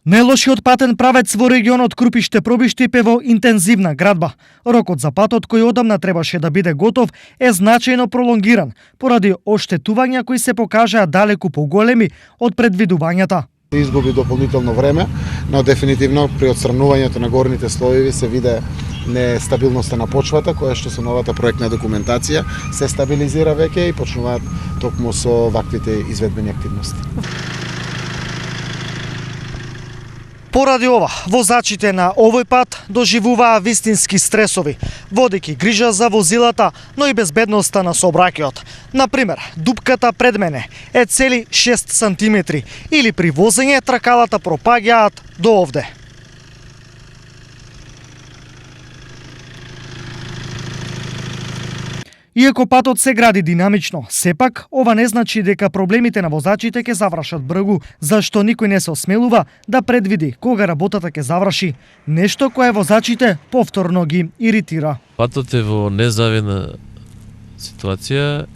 Најлошиот патен правец во регионот Крупиште-Пробиштип е во интензивна градба. Рокот за патот кој одамна требаше да биде готов е значајно пролонгиран поради оштетувања кои се покажаа далеку поголеми од предвидувањата. Изгуби дополнително време, но дефинитивно при отстранувањето на горните слоеви се виде нестабилноста на почвата, која што со новата проектна документација се стабилизира веќе и почнуваат токму со ваквите изведбени активности. Поради ова, возачите на овој пат доживуваа вистински стресови, водејќи грижа за возилата, но и безбедноста на сообраќајот. Например, дупката пред мене е цели 6 сантиметри или при возење тракалата пропаѓаат до овде. Иако патот се гради динамично, сепак ова не значи дека проблемите на возачите ќе завршат бргу, зашто никој не се осмелува да предвиди кога работата ќе заврши, нешто кое возачите повторно ги иритира. Патот е во незавидна ситуација,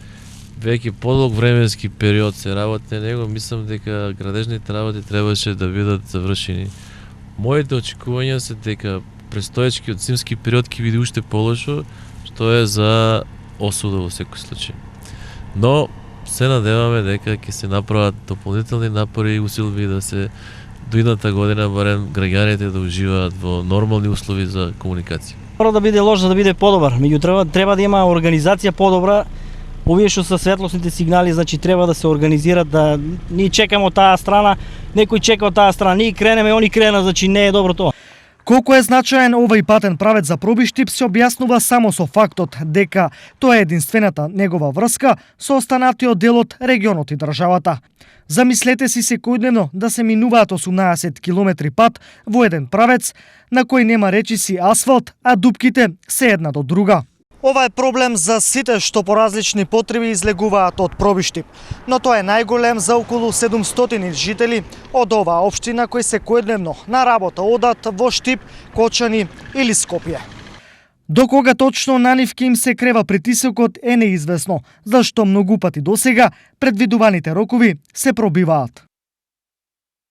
веќе подолг временски период се работи на него, мислам дека градежните работи требаше да бидат завршени. Моите очекувања се дека престоечкиот зимски период ќе биде уште полошо, што е за осуда во секој случај. Но се надеваме дека ќе се направат дополнителни напори и усилби да се до идната година барем граѓаните да уживаат во нормални услови за комуникација. Мора да биде лош за да биде подобар, меѓутоа треба да има организација подобра. Овие што се светлосните сигнали, значи треба да се организират, да ние чекаме од таа страна, некој чека од таа страна, ние кренеме, они крена, значи не е добро тоа. Колку е значаен овој патен правец за Пробиштип се објаснува само со фактот дека тоа е единствената негова врска со останатиот дел од регионот и државата. Замислете си секојдневно да се минуваат 18 километри пат во еден правец на кој нема речиси асфалт, а дупките се една до друга. Ова е проблем за сите што по различни потреби излегуваат од Пробиштип, но тоа е најголем за околу 700 жители од оваа општина кои секојдневно на работа одат во Штип, Кочани или Скопје. До кога точно на нив ќе им се крева притисокот е неизвестно, зашто многу пати досега предвидуваните рокови се пробиваат.